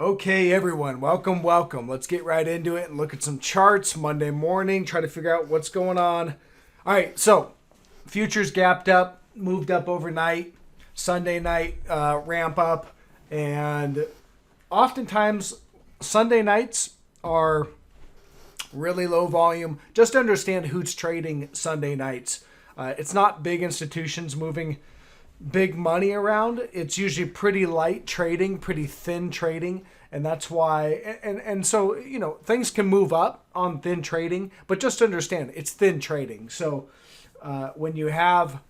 Okay, everyone, welcome. Let's get right into it and look at some charts Monday morning, try to figure out what's going on. All right, so futures gapped up, moved up overnight, Sunday night ramp up, and oftentimes Sunday nights are really low volume. Just understand who's trading Sunday nights. It's not big institutions moving big money around. It's usually pretty light trading, pretty thin trading, and that's why. And so things can move up on thin trading, but just understand it's thin trading. So when you have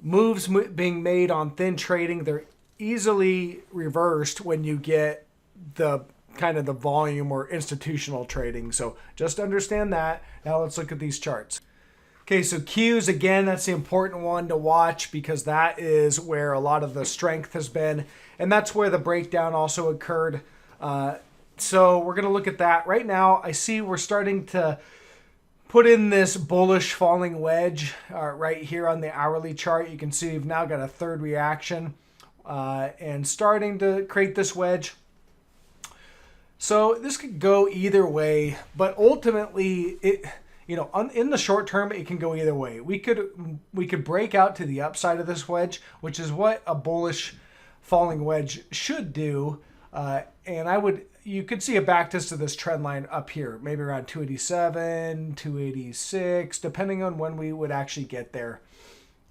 moves being made on thin trading, they're easily reversed when you get the kind of the volume or institutional trading. So just understand that. Now let's look at these charts. Okay, so Qs, again, that's the important one to watch because that is where a lot of the strength has been. And that's where the breakdown also occurred. So we're going to look at that. Right now, I see we're starting to put in this bullish falling wedge right here on the hourly chart. You can see we've now got a third reaction and starting to create this wedge. So this could go either way, but ultimately in the short term, it can go either way. We could break out to the upside of this wedge, which is what a bullish falling wedge should do. And you could see a backtest of this trend line up here, maybe around 287, 286, depending on when we would actually get there.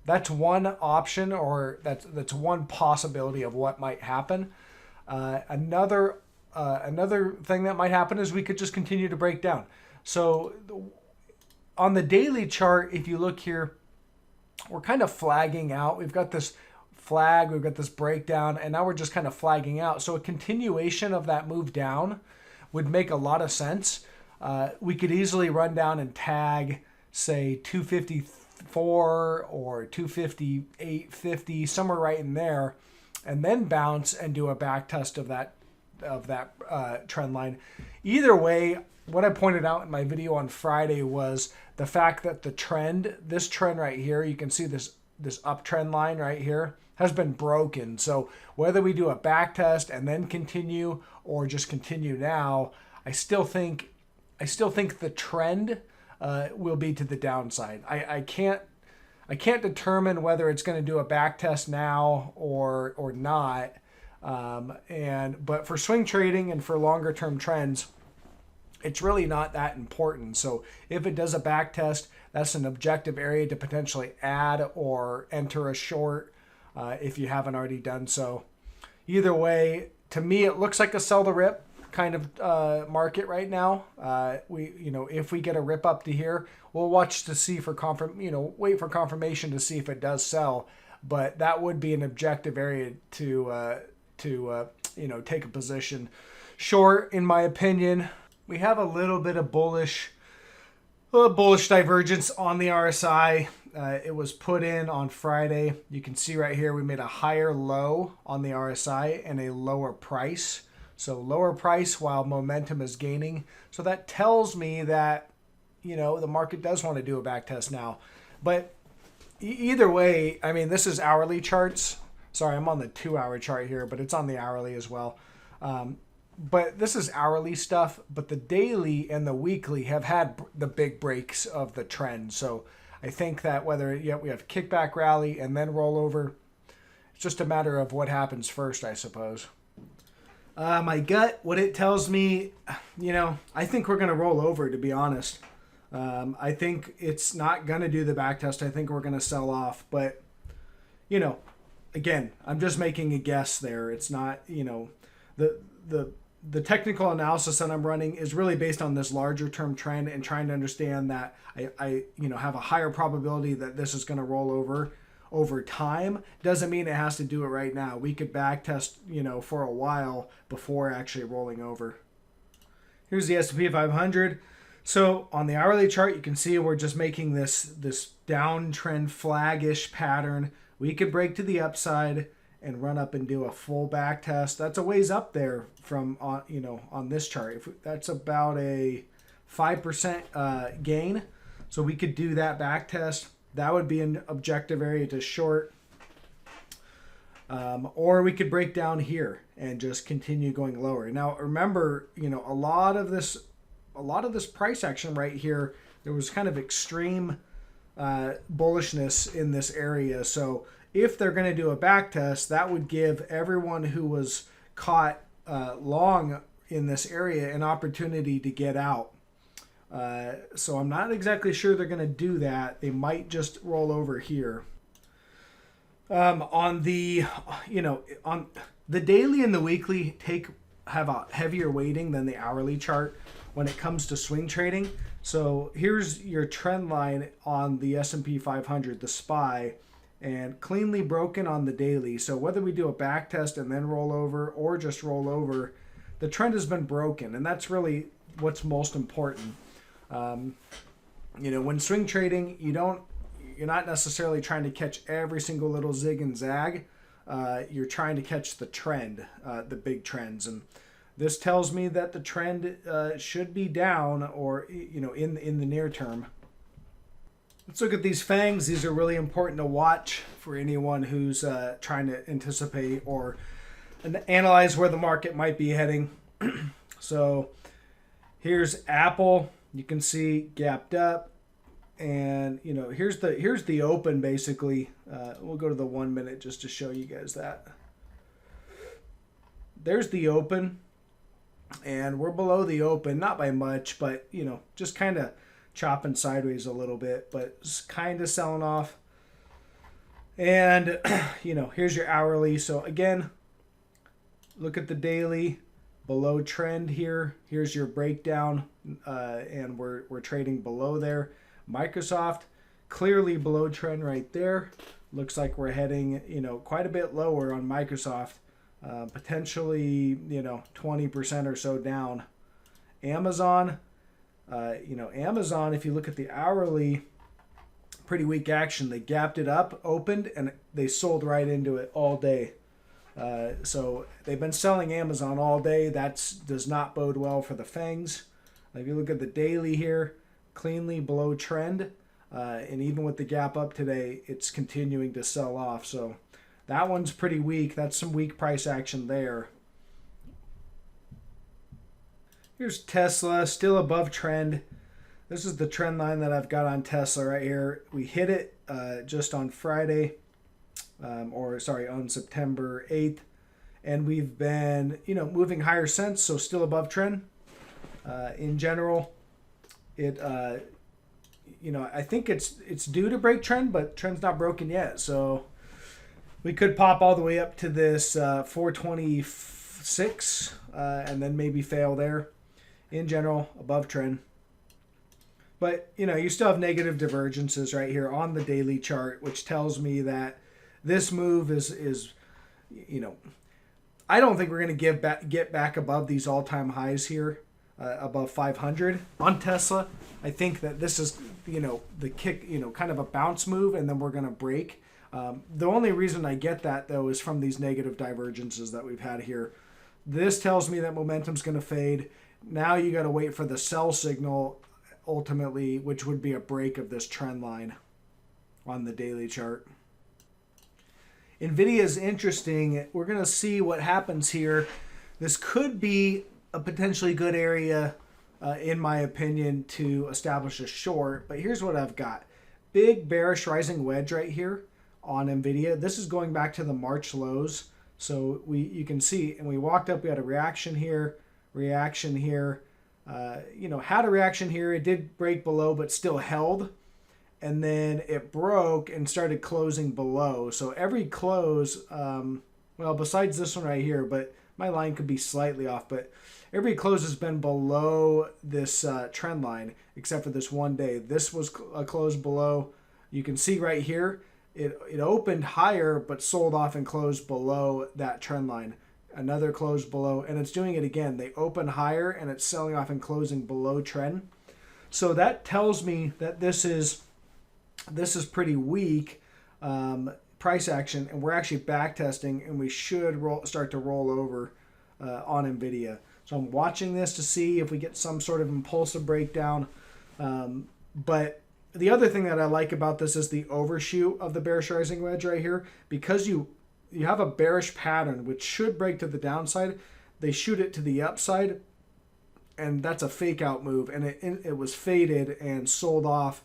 That's one option, or that's one possibility of what might happen. Another thing that might happen is we could just continue to break down. So on the daily chart, if you look here, we're kind of flagging out. We've got this flag, we've got this breakdown, and now we're just kind of flagging out. So a continuation of that move down would make a lot of sense. We could easily run down and tag, say, 254 or 258.50, somewhere right in there, and then bounce and do a back test of that trend line. Either way, what I pointed out in my video on Friday was the fact that this trend right here, you can see this uptrend line right here, has been broken. So whether we do a back test and then continue or just continue now, I still think the trend will be to the downside. I can't determine whether it's going to do a back test now or not. But for swing trading and for longer term trends, it's really not that important. So if it does a back test, that's an objective area to potentially add or enter a short if you haven't already done so. Either way, to me, it looks like a sell the rip kind of market right now. If we get a rip up to here, we'll watch to see for wait for confirmation to see if it does sell. But that would be an objective area to take a position short, in my opinion. We have a little bit of bullish divergence on the RSI. It was put in on Friday. You can see right here we made a higher low on the RSI and a lower price. So lower price while momentum is gaining. So that tells me that the market does want to do a back test now. But either way, I mean, this is hourly charts. Sorry, I'm on the 2-hour chart here, but it's on the hourly as well. But this is hourly stuff, but the daily and the weekly have had the big breaks of the trend. So I think that whether we have kickback rally and then rollover, it's just a matter of what happens first, I suppose. My gut, what it tells me, I think we're going to roll over, to be honest. I think it's not going to do the back test. I think we're going to sell off. But, again, I'm just making a guess there. It's not, the technical analysis that I'm running is really based on this larger term trend and trying to understand that I have a higher probability that this is going to roll over time. Doesn't mean it has to do it right now. We could back test, for a while before actually rolling over. Here's the S&P 500. So on the hourly chart, you can see we're just making this downtrend flag-ish pattern. We could break to the upside and run up and do a full back test. That's a ways up there from on this chart. That's about a 5% gain. So we could do that back test. That would be an objective area to short. Or we could break down here and just continue going lower. Now, remember, a lot of this price action right here, there was kind of extreme bullishness in this area. So if they're going to do a back test, that would give everyone who was caught long in this area an opportunity to get out. So I'm not exactly sure they're going to do that. They might just roll over here. On the daily and the weekly have a heavier weighting than the hourly chart when it comes to swing trading. So here's your trend line on the S&P 500, the SPY, and cleanly broken on the daily. So whether we do a back test and then roll over or just roll over, the trend has been broken, and that's really what's most important. When swing trading, you're not necessarily trying to catch every single little zig and zag. You're trying to catch the trend, the big trends. And this tells me that the trend should be down or, in the near term. Let's look at these FAANGs. These are really important to watch for anyone who's trying to anticipate or analyze where the market might be heading. So here's Apple. You can see gapped up. And here's the open basically. We'll go to the 1 minute just to show you guys that. There's the open, and we're below the open, not by much, but just kind of chopping sideways a little bit, but kind of selling off. And here's your hourly. So again, look at the daily, below trend here. Here's your breakdown, and we're trading below there. Microsoft, clearly below trend right there. Looks like we're heading, quite a bit lower on Microsoft, potentially, 20% or so down. Amazon, Amazon, if you look at the hourly, pretty weak action. They gapped it up, opened, and they sold right into it all day. So they've been selling Amazon all day. That does not bode well for the FAANGs. If you look at the daily here, cleanly below trend, and even with the gap up today, it's continuing to sell off. So that one's pretty weak. That's some weak price action there. Here's Tesla, still above trend. This is the trend line that I've got on Tesla right here. We hit it just on Friday, on September 8th, and we've been moving higher since, so still above trend. In general, it I think it's due to break trend, but trend's not broken yet. So we could pop all the way up to this 426 and then maybe fail there. In general, above trend. But you still have negative divergences right here on the daily chart, which tells me that this move is I don't think we're going to get back above these all-time highs here. Above 500 on Tesla. I think that this is, the kick, kind of a bounce move, and then we're going to break. The only reason I get that, though, is from these negative divergences that we've had here. This tells me that momentum's going to fade. Now you got to wait for the sell signal, ultimately, which would be a break of this trend line on the daily chart. NVIDIA is interesting. We're going to see what happens here. This could be a potentially good area, in my opinion, to establish a short. But here's what I've got. Big bearish rising wedge right here on NVIDIA. This is going back to the March lows. So you can see, and we walked up, we had a reaction here, had a reaction here. It did break below, but still held. And then it broke and started closing below. So every close, besides this one right here, but my line could be slightly off, but every close has been below this trend line, except for this one day. This was a close below. You can see right here, it opened higher, but sold off and closed below that trend line. Another close below, and it's doing it again. They open higher, and it's selling off and closing below trend. So that tells me that this is pretty weak price action, and we're actually back testing, and we should start to roll over on NVIDIA. So I'm watching this to see if we get some sort of impulsive breakdown. But the other thing that I like about this is the overshoot of the bearish rising wedge right here. Because you you have a bearish pattern, which should break to the downside. They shoot it to the upside, and that's a fake out move, and it was faded and sold off,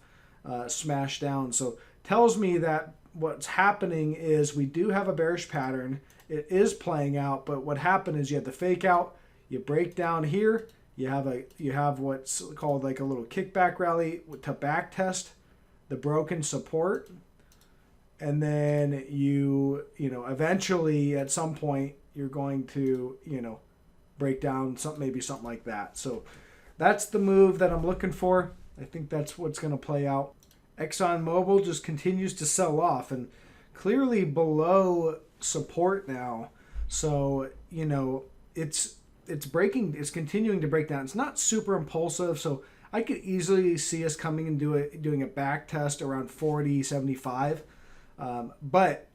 smashed down. So tells me that what's happening is we do have a bearish pattern. It is playing out, but what happened is you had the fake out, you break down here, you have what's called like a little kickback rally to back test the broken support, and then you know eventually at some point you're going to break down maybe something like that. So that's the move that I'm looking for. I think that's what's going to play out. Exxon Mobil just continues to sell off and clearly below support now. So it's continuing to break down. It's not super impulsive, so I could easily see us coming and doing a back test around 40.75, but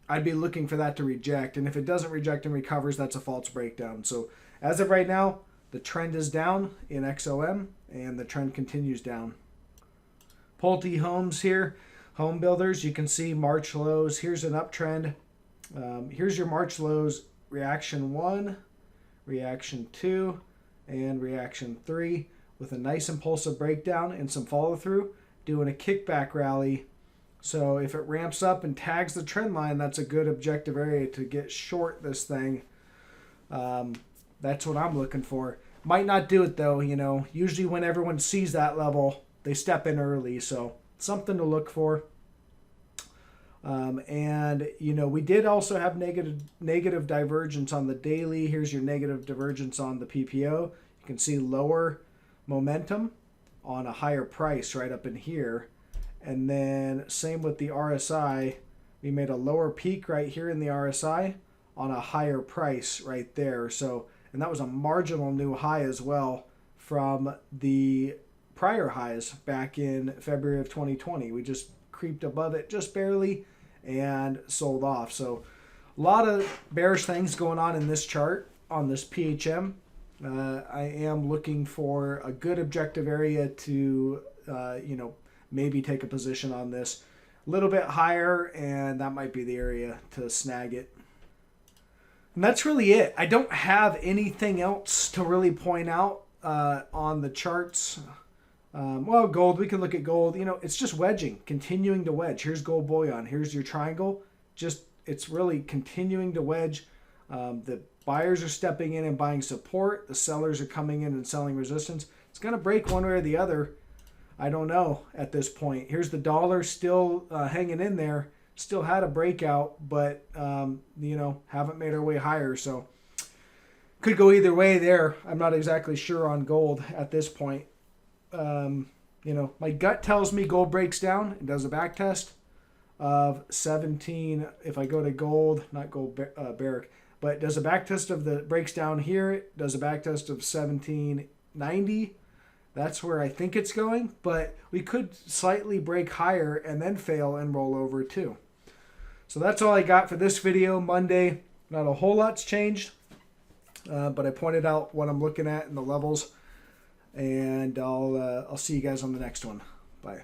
I'd be looking for that to reject, and if it doesn't reject and recovers, that's a false breakdown. So as of right now, the trend is down in XOM, and the trend continues down. Pulte Homes here, home builders, you can see March lows. Here's an uptrend. Here's your March lows, reaction 1, reaction 2, and reaction 3, with a nice impulsive breakdown and some follow through, doing a kickback rally. So if it ramps up and tags the trend line, that's a good objective area to get short this thing. That's what I'm looking for. Might not do it though, usually when everyone sees that level, they step in early. So something to look for. And we did also have negative divergence on the daily. Here's your negative divergence on the PPO. You can see lower momentum on a higher price right up in here. And then same with the RSI. We made a lower peak right here in the RSI on a higher price right there. So, and that was a marginal new high as well from the prior highs back in February of 2020. We just creeped above it just barely and sold off. So a lot of bearish things going on in this chart on this PHM. I am looking for a good objective area to, maybe take a position on this a little bit higher, and that might be the area to snag it. And that's really it. I don't have anything else to really point out on the charts. Well, gold, we can look at gold. It's just wedging, continuing to wedge. Here's gold bullion. Here's your triangle. It's really continuing to wedge. The buyers are stepping in and buying support. The sellers are coming in and selling resistance. It's going to break one way or the other. I don't know at this point. Here's the dollar still hanging in there. Still had a breakout, but, haven't made our way higher. So could go either way there. I'm not exactly sure on gold at this point. My gut tells me gold breaks down and does a back test of 17. If I go to gold, not gold Barrick, but it does a back test of the breaks down here. It does a back test of 1790. That's where I think it's going, but we could slightly break higher and then fail and roll over too. So that's all I got for this video. Monday, not a whole lot's changed, but I pointed out what I'm looking at in the levels, and I'll see you guys on the next one. Bye.